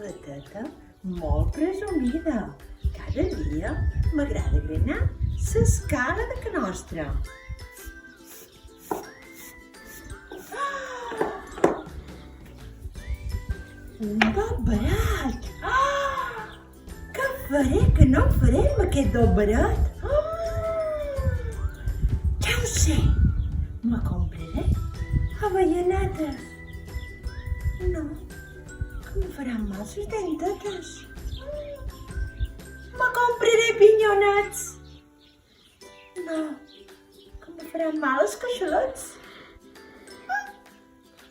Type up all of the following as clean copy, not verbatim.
rateta molt presumida. Cada dia m'agrada granar l'escala de ca nostra. Un barbarat! Què faré, que no faré amb aquest barbarat? Ja ho sé! Me compraré avellanetes. No, que me faran mal les dentetes. Me compraré pinyonets. No, que me faran mal els queixalets.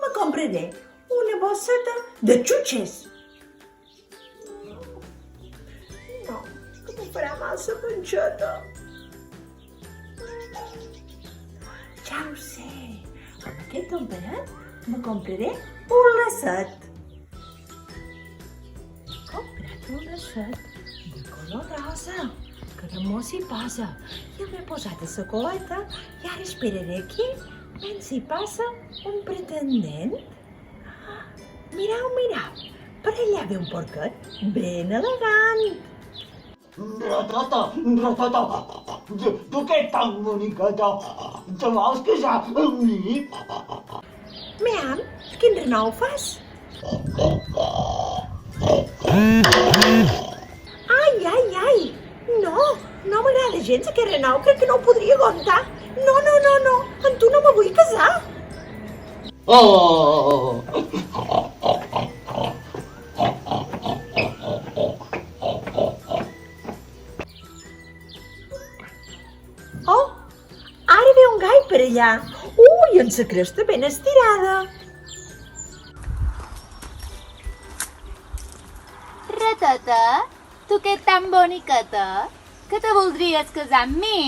Me compraré una bosseta de xutxes. No, que me farà mal la panxeta. Ja ho sé, amb aquest barbarat me compraré un lacet. He comprat un lacet de color rosa, que de molt s'hi posa. I el m'he posat a la coleta i ara esperaré aquí mentre s'hi passa un pretendent. Mirau, mirau, per allà ve un porquet ben elegant. Ratata, tu que ets tan boniceta, te vols casar amb mi? Meam, quin renou fas? Ai, ai, ai, no m'agrada gens aquest renou, crec que no ho podria aguantar. No, amb tu no me vull casar. Oh, ara ve un gai per allà. Ui, amb la cresta ben estirada. Rateta, tu que ets tan boniqueta, que te voldries casar amb mi?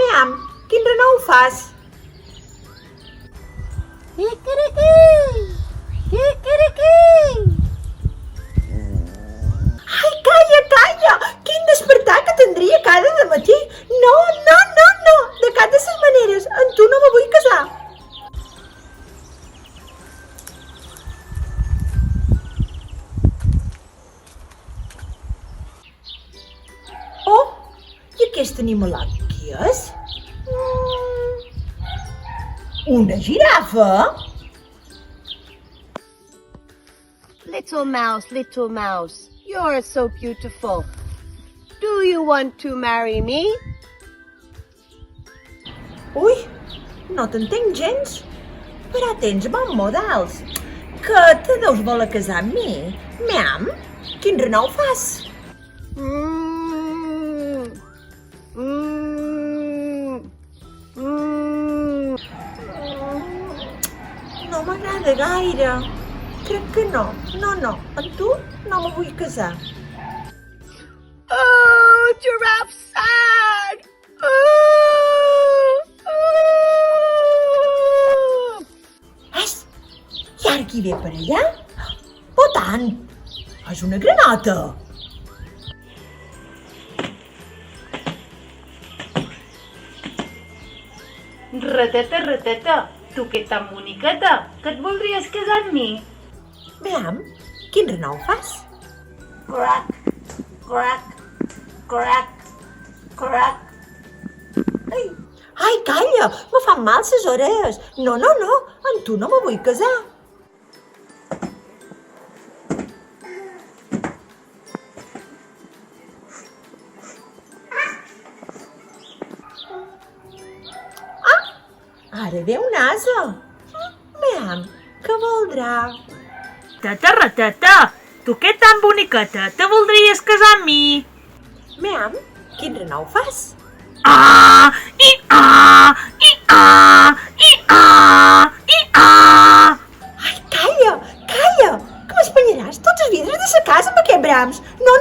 Meam, quin renou fas? Quiquiriquí! Quiquiriquí! Ai, calla! Quin despertar que tindria cada dematí. No, de cap de ses maneres, amb tu no me vull casar. Oh, i aquest animalet què és? Una girafa? Little mouse, you're so beautiful. Do you want to marry me? Ui, no t'entenc gens. Però tens bons models. Que te deus voler casar amb mi? Meam, quin renou fas? No m'agrada gaire. Crec que no. Amb tu no me vull casar. Oh, giraffe sad! És? I ara qui ve per allà? Oh, tant! És una granota! Rateta, tu que ets tan boniqueta, que et voldries casar amb mi? Veam, quin renou fas? Crac, crac. Ai, calla! Me fan mal ses orelles! No, amb tu no me vull casar! Ara ve un ase! Veam, què voldrà? Rateta, tu que ets tan boniqueta, te voldries casar amb mi? Veam, quin renou fas? Ah! I ah! I ah! I ah! I ah! Ai, calla! Que m'espanyaràs tots els vidres de sa casa amb aquests brams! No,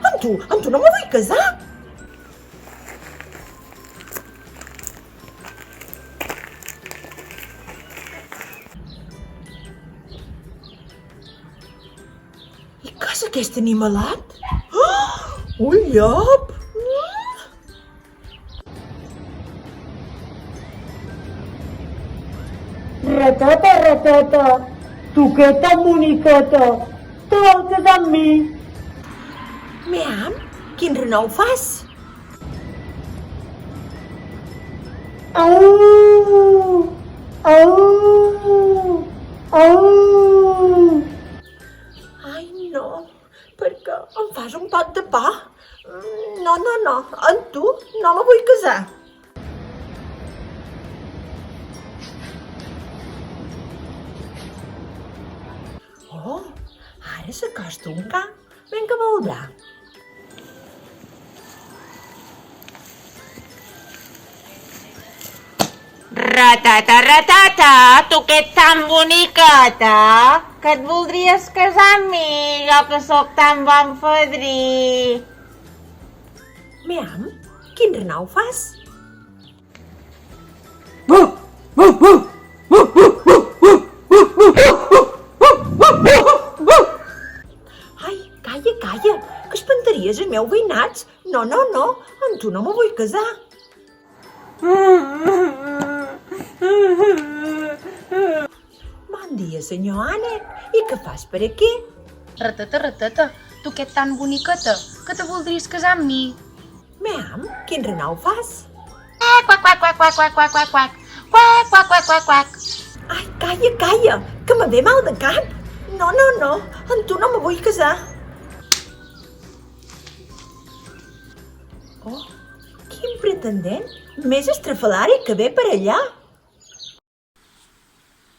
amb tu no me vull casar! I què és aquest animalet? Un llop! Rateta, Tu que ets tan boniqueta, te vols casar amb mi? Meam, quin renou fas? Au! Au! Au! Ai, no, perquè em fas un pot de por. No, no, no, amb tu no me vull casar. Oh, ara s'acosta un ca. Vinga, voldrà. Ratata, ratata, tu que ets tan boniqueta, que et voldries casar amb mi, jo que sóc tan bon fadrí. Meam, quin renou fas? Ai, calla, calla, que espantaries els meus veïnats. No, no, no, amb tu no me vull casar. Bon dia, senyor Ànec. I què fas per aquí? Ratata, ratata, tu que ets tan boniqueta, que te voldries casar amb mi. Meam, quin renou fas? Quac, quac, quac, quac, quac, quac, quac, quac, quac, quac, quac, quac, quac. Ai, calla, calla, que me ve mal de cap. No, no, no, amb tu no me vull casar. Oh, quin pretendent més estrafalari que ve per allà.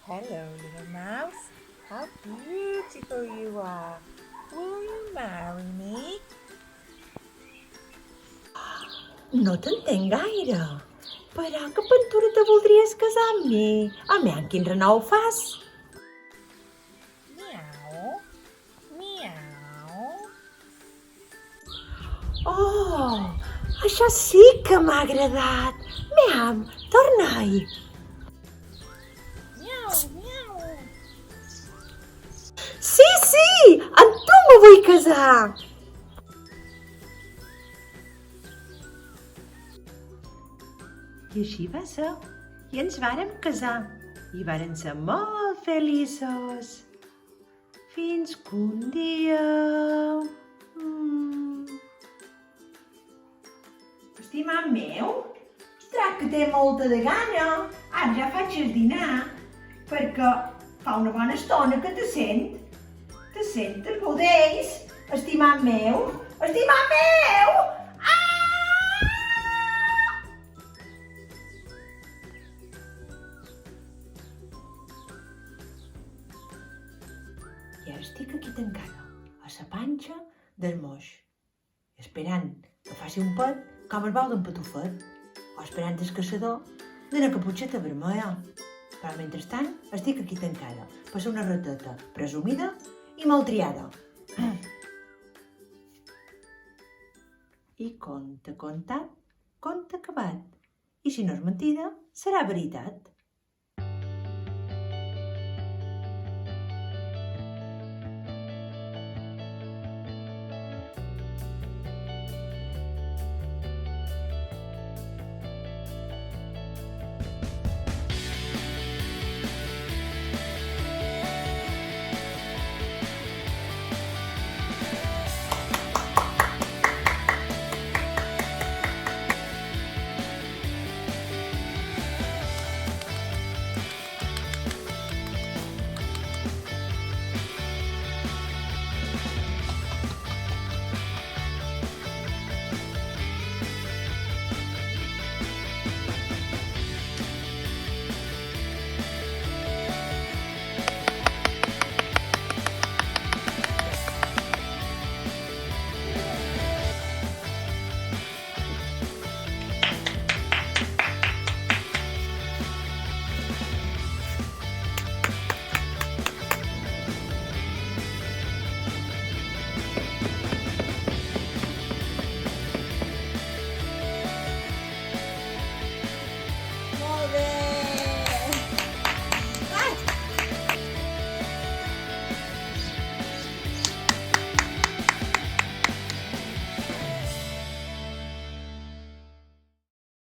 Hello, little mouse. How beautiful you are. Will you marry me? No t'entenc gaire. Però que pintura te voldries casar amb mi? Almenys quin renou fas? Miau. Miau. Oh, això sí que m'ha agradat. Meam, torna-hi. Miau, miau. Sí, sí, amb tu me vull casar. I així va ser. I ens vàrem casar. I vàrem ser molt feliços. Fins que un dia... Estimat meu, ostres, que té molta de gana. Ara ja faig el dinar, perquè fa una bona estona que te sent. Te sent els budells, estimat meu. Estimat meu! I ara estic aquí tancada, a la panxa del moix, esperant que faci un pet com el bou d'en Patufet, o esperant el caçador d'una caputxeta vermella. Però mentrestant estic aquí tancada, per ser una rateta presumida i maltriada. I conte contat, conte acabat. I si no és mentida, serà veritat.